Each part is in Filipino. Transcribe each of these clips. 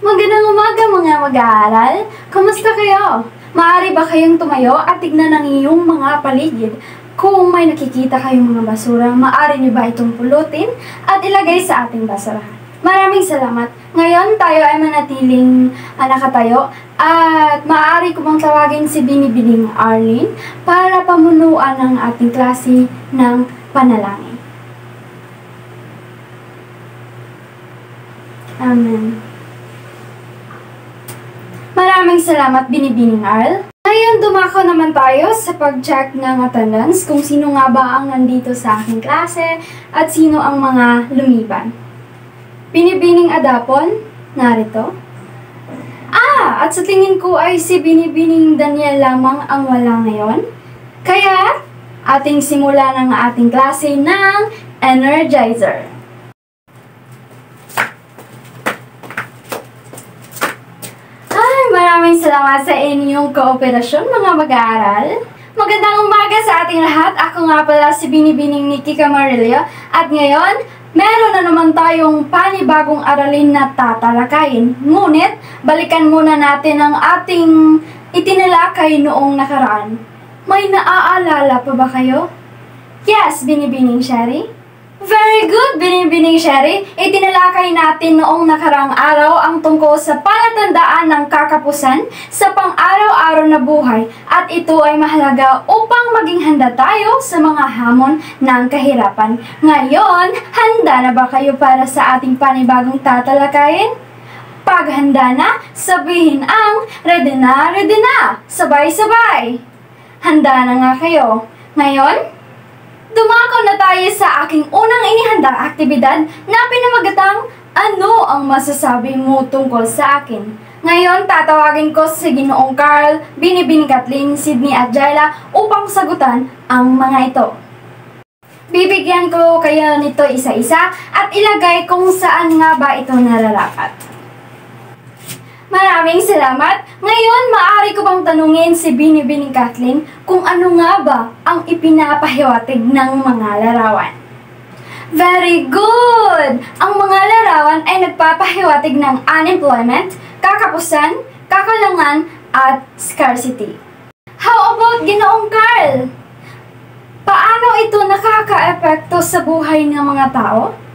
Magandang umaga mga mag-aaral! Kamusta kayo? Maaari ba kayong tumayo at tignan ang iyong mga paligid? Kung may nakikita kayong mga basura, maaari niyo ba itong pulutin at ilagay sa ating basurahan? Maraming salamat! Ngayon tayo ay manatiling nakatayo at maaari ko bang tawagin si Binibining Arlene para pamunuan ang ating klase ng panalangin. Amen. Maraming salamat, Binibining Arl. Ngayon, dumako naman tayo sa pag-check ng attendance kung sino nga ba ang nandito sa aking klase at sino ang mga lumiban. Binibining Adapon, narito. At sa tingin ko ay si Binibining Daniel lamang ang wala ngayon. Kaya, ating simulan ang ating klase ng Energizer. Maraming salamat sa inyong kooperasyon mga mag-aaral. Magandang umaga sa ating lahat. Ako nga pala si Binibining Nikki Camarillo at ngayon, meron na naman tayong panibagong aralin na tatalakayin. Ngunit, balikan muna natin ang ating itinalakay noong nakaraan. May naaalala pa ba kayo? Yes, Binibining Sherry? Very good, Binibining Sherry. Itinalakay natin noong nakarang araw ang tungkol sa palatandaan ng kakapusan sa pang-araw-araw na buhay at ito ay mahalaga upang maging handa tayo sa mga hamon ng kahirapan. Ngayon, handa na ba kayo para sa ating panibagong tatalakayin? Pag handa na, sabihin ang ready na, ready na! Sabay-sabay! Handa na nga kayo. Ngayon, dumako na tayo sa aking unang inihandang aktibidad na pinamagatang ano ang masasabi mo tungkol sa akin. Ngayon, tatawagin ko si Ginoong Carl, Binibining Kathleen, Sydney at Jayla upang sagutan ang mga ito. Bibigyan ko kayo nito isa-isa at ilagay kung saan nga ba ito nararapat. Maraming salamat! Ngayon, maaari ko bang tanungin si Binibining Kathleen kung ano nga ba ang ipinapahiwatig ng mga larawan? Very good! Ang mga larawan ay nagpapahiwatig ng unemployment, kakapusan, kakulangan, at scarcity. How about Ginoong Carl? Paano ito nakaka-epekto sa buhay ng mga tao?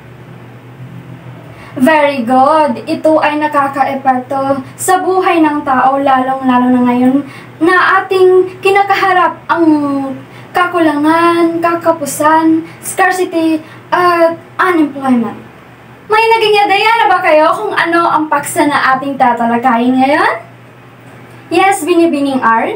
Very good! Ito ay nakaka-epekto sa buhay ng tao, lalong-lalo na ngayon na ating kinakaharap ang kakulangan, kakapusan, scarcity, at unemployment. May naging idea na ba kayo kung ano ang paksa na ating tatalakayin ngayon? Yes, Binibining R.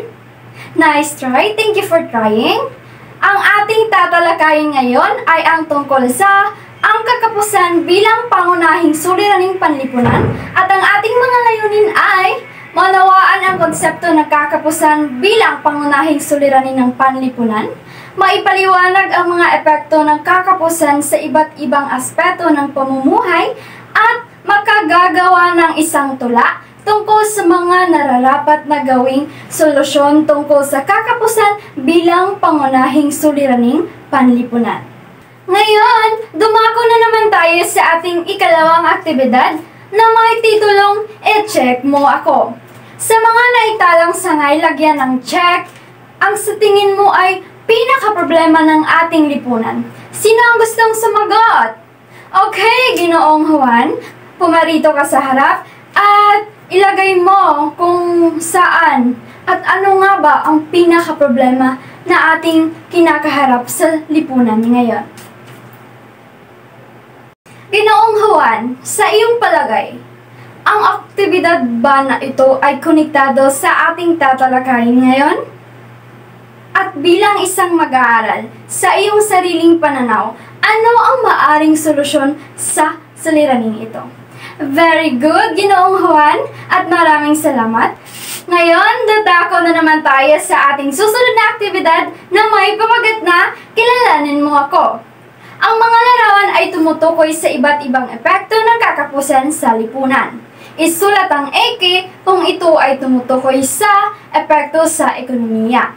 Nice try! Thank you for trying! Ang ating tatalakayin ngayon ay ang tungkol sa ang kakapusan bilang pangunahing suliraning panlipunan at ang ating mga layunin ay maunawaan ang konsepto ng kakapusan bilang pangunahing suliranin ng panlipunan, maipaliwanag ang mga epekto ng kakapusan sa iba't ibang aspeto ng pamumuhay at makagagawa ng isang tula tungkol sa mga nararapat na gawing solusyon tungkol sa kakapusan bilang pangunahing suliraning panlipunan. Ngayon, dumako na naman tayo sa ating ikalawang aktibidad na may titulong E-check mo ako. Sa mga naitalang sangay lagyan ng check, ang sa tingin mo ay pinaka-problema ng ating lipunan. Sino ang gustong sumagot? Okay, Ginoong Juan, pumarito ka sa harap at ilagay mo kung saan at ano nga ba ang pinaka-problema na ating kinakaharap sa lipunan ngayon. Ginoong Juan, sa iyong palagay, ang aktibidad ba na ito ay konektado sa ating tatalakayin ngayon? At bilang isang mag-aaral, sa iyong sariling pananaw, ano ang maaring solusyon sa suliraning ito? Very good, Ginoong Juan, at maraming salamat. Ngayon, dadako na naman tayo sa ating susunod na aktibidad na may pamagat na kilalanin mo ako. Ang mga larawan ay tumutukoy sa iba't ibang epekto ng kakapusan sa lipunan. Isulat ang AK kung ito ay tumutukoy sa epekto sa ekonomiya.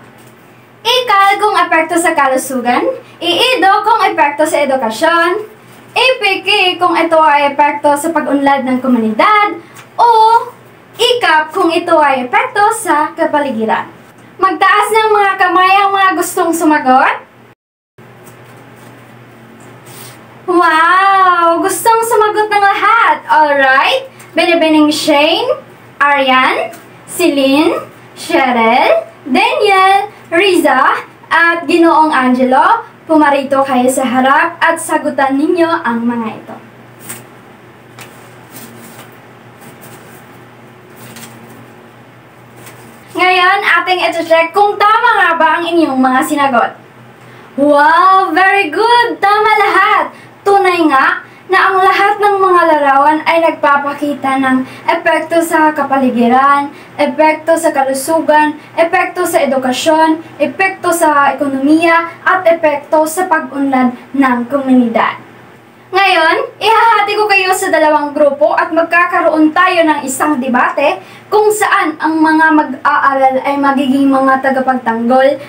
Ikal kung epekto sa kalusugan, iido kung epekto sa edukasyon, APK kung ito ay epekto sa pag-unlad ng komunidad, o sikap kung ito ay epekto sa kapaligiran. Magtaas ng mga kamay ang mga gustong sumagot. Wow! Gustong sumagot ng lahat. Alright. Binibining Shane, Arian, Celine, Cheryl, Daniel, Riza, at Ginoong Angelo. Pumarito kayo sa harap at sagutan ninyo ang mga ito. Ngayon, ating ito-check kung tama nga ba ang inyong mga sinagot. Wow! Very good! Tama lahat! Tunay nga na ang lahat ng mga larawan ay nagpapakita ng epekto sa kapaligiran, epekto sa kalusugan, epekto sa edukasyon, epekto sa ekonomiya, at epekto sa pag-unlad ng komunidad. Ngayon, ihahati ko kayo sa dalawang grupo at magkakaroon tayo ng isang debate kung saan ang mga mag-aaral ay magiging mga tagapagtanggol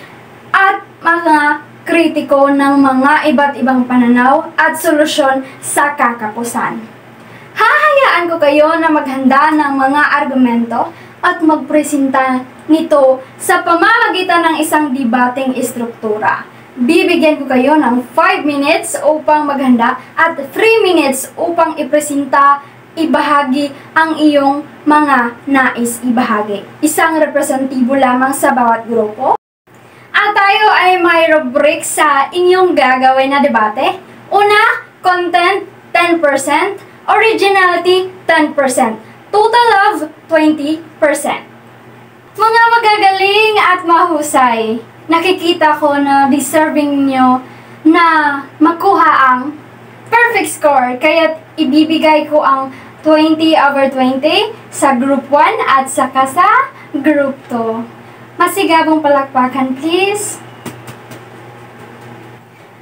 at mga kritiko ng mga iba't ibang pananaw at solusyon sa kakapusan. Hahayaan ko kayo na maghanda ng mga argumento at magpresenta nito sa pamamagitan ng isang debating istruktura. Bibigyan ko kayo ng 5 minutes upang maghanda at 3 minutes upang ipresenta, ibahagi ang iyong mga nais ibahagi. Isang representatibo lamang sa bawat grupo. At tayo ay may rubric sa inyong gagawin na debate. Una, content 10%, originality 10%, total of 20%. Mga magagaling at mahusay, nakikita ko na deserving nyo na makuha ang perfect score, kaya ibibigay ko ang 20/20 sa group 1 at saka sa group 2. Masigabong palakpakan, please.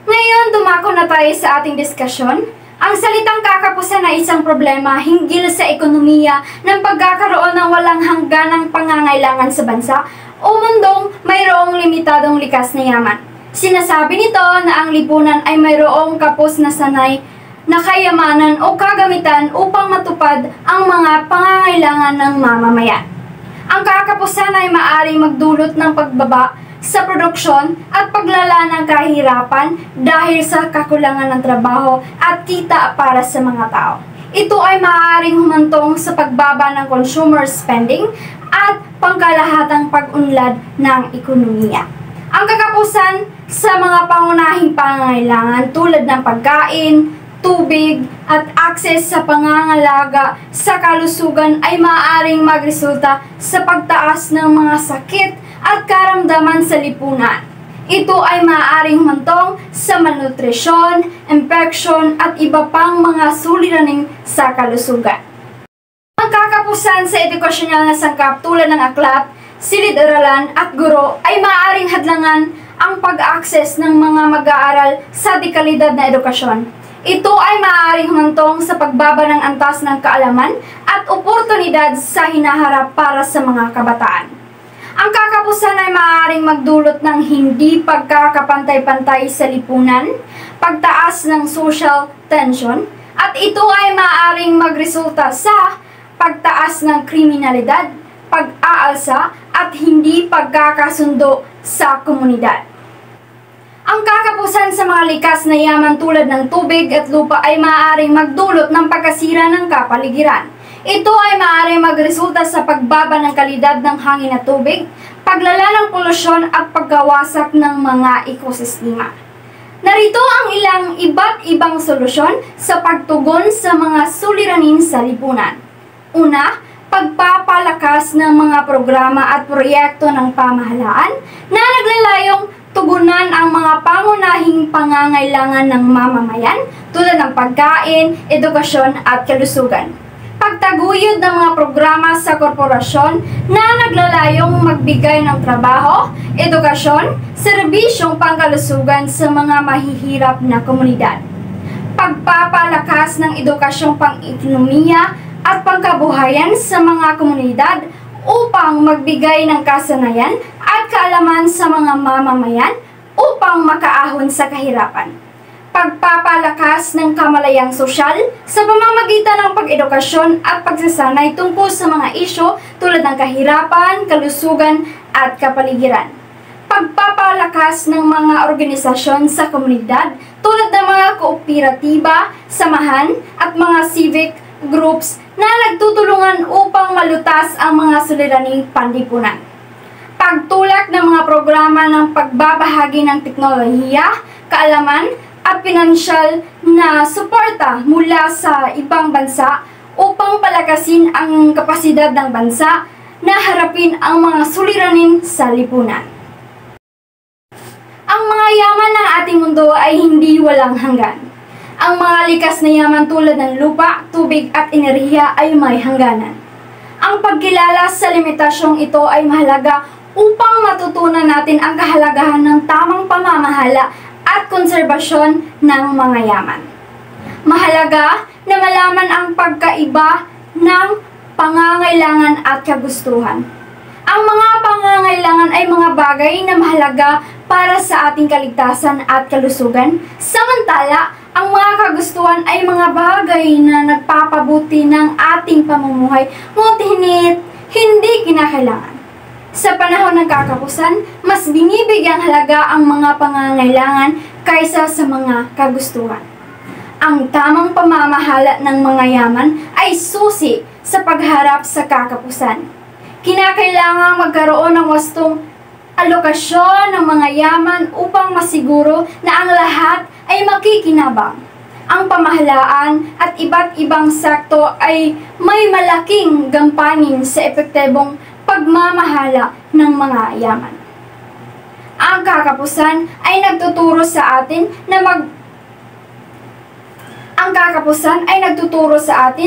Ngayon, dumako na tayo sa ating diskusyon. Ang salitang kakapusan ay isang problema hinggil sa ekonomiya ng pagkakaroon ng walang hangganang pangangailangan sa bansa o mundong mayroong limitadong likas na yaman. Sinasabi nito na ang lipunan ay mayroong kapos na sanay na kayamanan o kagamitan upang matupad ang mga pangangailangan ng mamamayan. Ang kakapusan ay maaaring magdulot ng pagbaba sa produksyon at paglala ng kahirapan dahil sa kakulangan ng trabaho at kita para sa mga tao. Ito ay maaaring humantong sa pagbaba ng consumer spending at pangkalahatang pag-unlad ng ekonomiya. Ang kakapusan sa mga pangunahing pangangailangan tulad ng pagkain, tubig, at akses sa pangangalaga sa kalusugan ay maaaring magresulta sa pagtaas ng mga sakit at karamdaman sa lipunan. Ito ay maaaring humantong sa malnutrisyon, infection, at iba pang mga suliraning sa kalusugan. Ang kakapusan sa edukasyonal na sangkap tulad ng aklat, silid-aralan, at guro ay maaaring hadlangan ang pag-access ng mga mag-aaral sa dekalidad na edukasyon. Ito ay maaaring humantong sa pagbaba ng antas ng kaalaman at oportunidad sa hinaharap para sa mga kabataan. Ang kakapusan ay maaaring magdulot ng hindi pagkakapantay-pantay sa lipunan, pagtaas ng social tension, at ito ay maaaring magresulta sa pagtaas ng kriminalidad, pag-aalsa, at hindi pagkakasundo sa komunidad. Ang kakapusan sa mga likas na yaman tulad ng tubig at lupa ay maaaring magdulot ng pagkasira ng kapaligiran. Ito ay maaaring magresulta sa pagbaba ng kalidad ng hangin at tubig, paglala ng polusyon at pagkawasak ng mga ekosistema. Narito ang ilang iba't ibang solusyon sa pagtugon sa mga suliranin sa lipunan. Una, pagpapalakas ng mga programa at proyekto ng pamahalaan na naglalayong tugunan ang mga pangunahing pangangailangan ng mamamayan tulad ng pagkain, edukasyon at kalusugan. Pagtaguyod ng mga programa sa korporasyon na naglalayong magbigay ng trabaho, edukasyon, serbisyong pangkalusugan sa mga mahihirap na komunidad. Pagpapalakas ng edukasyong pang-ekonomiya at pangkabuhayan sa mga komunidad upang magbigay ng kasanayan at kaalaman sa mga mamamayan upang makaahon sa kahirapan. pagpapalakas ng kamalayang sosyal sa pamamagitan ng pag-edukasyon at pagsasanay tungkol sa mga isyu tulad ng kahirapan, kalusugan at kapaligiran. Pagpapalakas ng mga organisasyon sa komunidad tulad ng mga kooperatiba, samahan at mga civic groups na nagtutulungan upang malutas ang mga suliraning panlipunan. Pagtulak ng mga programa ng pagbabahagi ng teknolohiya, kaalaman at pinansyal na suporta mula sa ibang bansa upang palakasin ang kapasidad ng bansa na harapin ang mga suliranin sa lipunan. Ang mga yaman ng ating mundo ay hindi walang hanggan. Ang mga likas na yaman tulad ng lupa, tubig at enerhiya ay may hangganan. Ang pagkilala sa limitasyong ito ay mahalaga upang matutunan natin ang kahalagahan ng tamang pamamahala at konserbasyon ng mga yaman. Mahalaga na malaman ang pagkaiba ng pangangailangan at kagustuhan. Ang mga pangangailangan ay mga bagay na mahalaga para sa ating kaligtasan at kalusugan, samantala ang mga kagustuhan ay mga bagay na nagpapabuti ng ating pamumuhay, ngunit hindi kinakailangan. Sa panahon ng kakapusan, mas binibigyang halaga ang mga pangangailangan kaysa sa mga kagustuhan. Ang tamang pamamahala ng mga yaman ay susi sa pagharap sa kakapusan. Kinakailangang magkaroon ng wastong alokasyon ng mga yaman upang masiguro na ang lahat ay makikinabang. Ang pamahalaan at iba't ibang sektor ay may malaking gampanin sa epektibong pagmamahala ng mga yaman. Ang kakapusan ay nagtuturo sa atin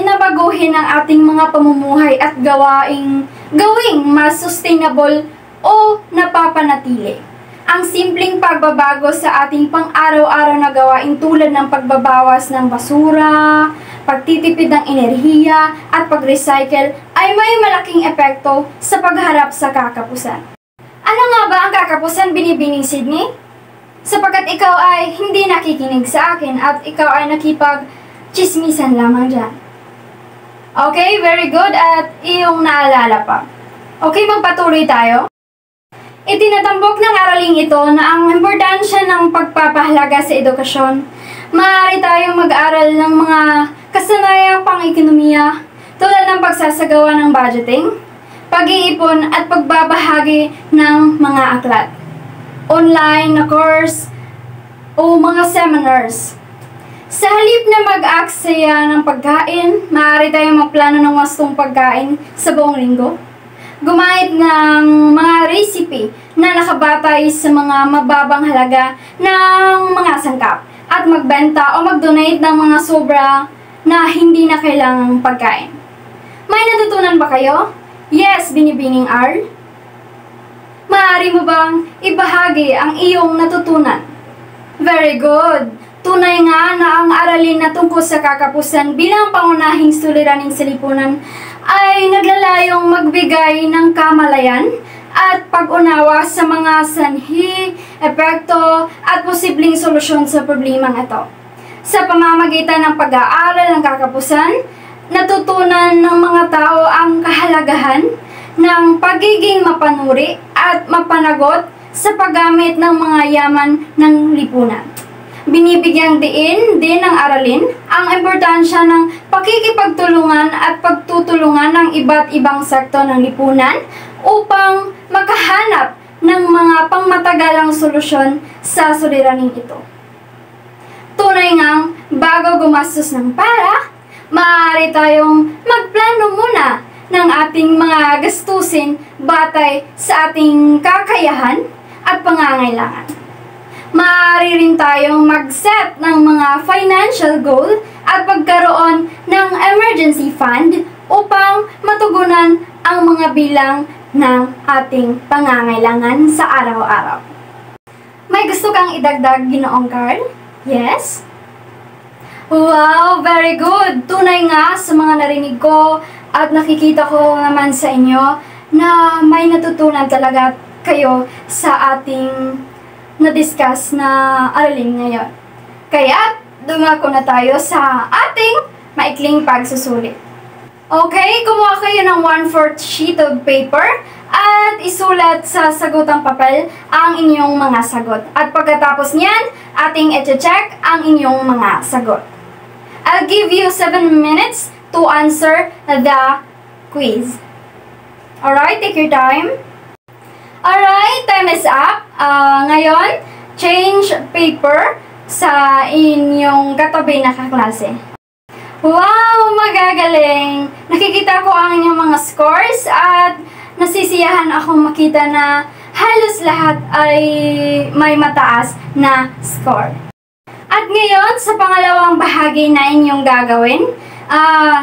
na baguhin ang ating mga pamumuhay at gawing mas sustainable o napapanatili. Ang simpleng pagbabago sa ating pang-araw-araw na gawain tulad ng pagbabawas ng basura, pagtitipid ng enerhiya, at pag-recycle ay may malaking epekto sa pagharap sa kakapusan. Ano nga ba ang kakapusan, Binibining Sydney? Sapagkat ikaw ay hindi nakikinig sa akin at ikaw ay nakipag-chismisan lamang dyan. Okay, very good at iyong naalala pa. Okay, magpatuloy tayo. Itinatambok ng araling ito na ang importansya ng pagpapahalaga sa edukasyon. Maaari tayong mag-aral ng mga kasanayang pang-ekonomiya tulad ng pagsasagawa ng budgeting, pag-iipon at pagbabahagi ng mga aklat, online na course o mga seminars. Sa halip na mag-aksaya ng pagkain, maaari tayong magplano ng wastong pagkain sa buong linggo. Gumamit ng mga recipe na nakabatay sa mga mababang halaga ng mga sangkap at magbenta o mag-donate ng mga sobra na hindi na kailangang pagkain. May natutunan ba kayo? Yes, Binibining R. Maaari mo bang ibahagi ang iyong natutunan? Very good! Tunay nga na ang aralin na tungkol sa kakapusan bilang pangunahing suliraning sa lipunan ay naglalayong magbigay ng kamalayan at pag-unawa sa mga sanhi, epekto at posibleng solusyon sa problemang ito. Sa pamamagitan ng pag-aaral ng kakapusan, natutunan ng mga tao ang kahalagahan ng pagiging mapanuri at mapanagot sa paggamit ng mga yaman ng lipunan. Binibigyang diin din ng aralin ang importansya ng pakikipagtulungan at pagtutulungan ng iba't ibang sektor ng lipunan upang makahanap ng mga pangmatagalang solusyon sa suliraning ito. Tunay ngang bago gumastos ng para, maaari tayong magplano muna ng ating mga gastusin batay sa ating kakayahan at pangangailangan. Maaari rin tayong mag-set ng mga financial goal at pagkaroon ng emergency fund upang matugunan ang mga bilang ng ating pangangailangan sa araw-araw. May gusto kang idagdag, Ginoong Carl? Yes? Wow, very good! Tunay nga sa mga narinig ko at nakikita ko naman sa inyo na may natutunan talaga kayo sa ating na-discuss na aralin ngayon. Kaya, dumako na tayo sa ating maikling pagsusulit. Okay, kumuha kayo ng 1/4 sheet of paper at isulat sa sagutang papel ang inyong mga sagot. At pagkatapos niyan, ating i-check ang inyong mga sagot. I'll give you 7 minutes to answer the quiz. Alright, take your time. Alright, time is up. Ngayon, change paper sa inyong katabi na kaklase. Wow, magagaling! Nakikita ko ang inyong mga scores at nasisiyahan akong makita na halos lahat ay may mataas na score. At ngayon, sa pangalawang bahagi na inyong gagawin,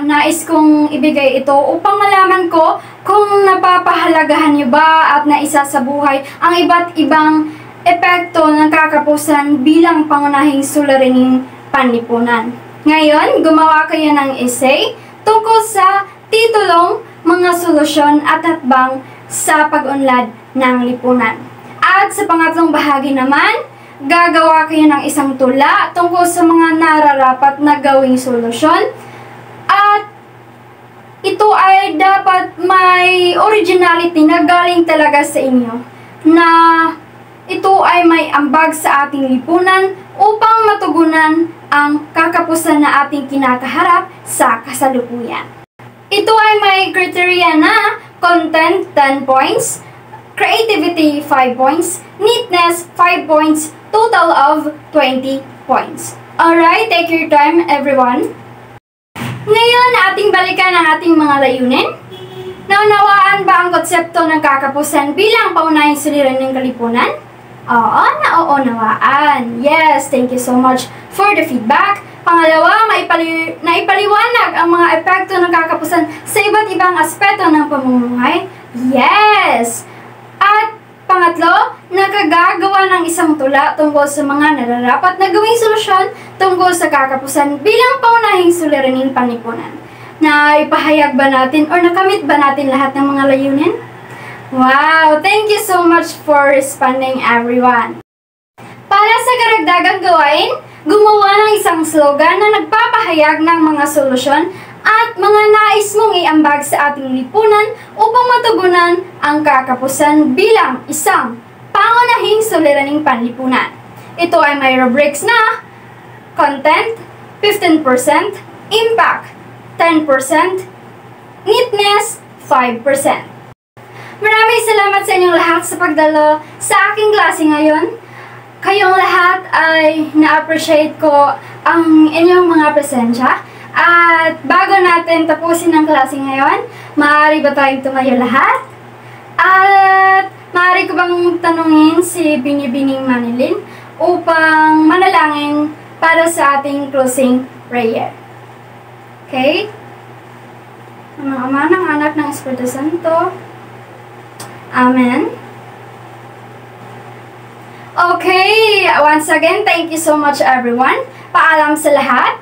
nais kong ibigay ito upang malaman ko kung napapahalagahan niyo ba at naisa sa buhay ang iba't ibang epekto ng kakapusan bilang pangunahing suliraning panlipunan. Ngayon, gumawa kayo ng essay tungkol sa titulong mga solusyon at hatbang sa pag-unlad ng lipunan. At sa pangatlong bahagi naman, gagawa kayo ng isang tula tungkol sa mga nararapat na gawing solusyon. At ito ay dapat may originality na galing talaga sa inyo, na ito ay may ambag sa ating lipunan upang matugunan ang kakapusan na ating kinakaharap sa kasalukuyan. Ito ay may criteria na content 10 points, creativity 5 points, neatness 5 points, total of 20 points. Alright, take your time everyone. Ngayon, ating balikan ang ating mga layunin. Naunawaan ba ang konsepto ng kakapusan bilang paunahing suliraning kalipunan? Oo, nauunawaan. Yes, thank you so much for the feedback. Pangalawa, naipaliwanag ang mga epekto ng kakapusan sa iba't ibang aspeto ng pamumuhay. Yes! At pangatlo, nakagagawa ng isang tula tungkol sa mga nararapat na gawing solusyon tungkol sa kakapusan bilang paunahing suliraning panlipunan. Naipahayag ba natin o nakamit ba natin lahat ng mga layunin? Wow! Thank you so much for responding, everyone! Para sa karagdagang gawain, gumawa ng isang slogan na nagpapahayag ng mga solusyon at mga nais mong iambag sa ating lipunan upang matugunan ang kakapusan bilang isang pangunahing suliraning panlipunan. Ito ay may rubrics na content, 15%, impact, 10%, neatness, 5%. Maraming salamat sa inyong lahat sa pagdalo sa aking klase ngayon. Kayong lahat ay na-appreciate ko ang inyong mga presensya. At bago natin tapusin ang klase ngayon, maaari ba tayong tumayo lahat? At maaari ko bang tanungin si Binibining Manilin upang manalangin para sa ating closing prayer. Okay? Ang Ama, ng Anak, ng Espiritu Santo. Amen. Okay, once again, thank you so much everyone. Paalam sa lahat.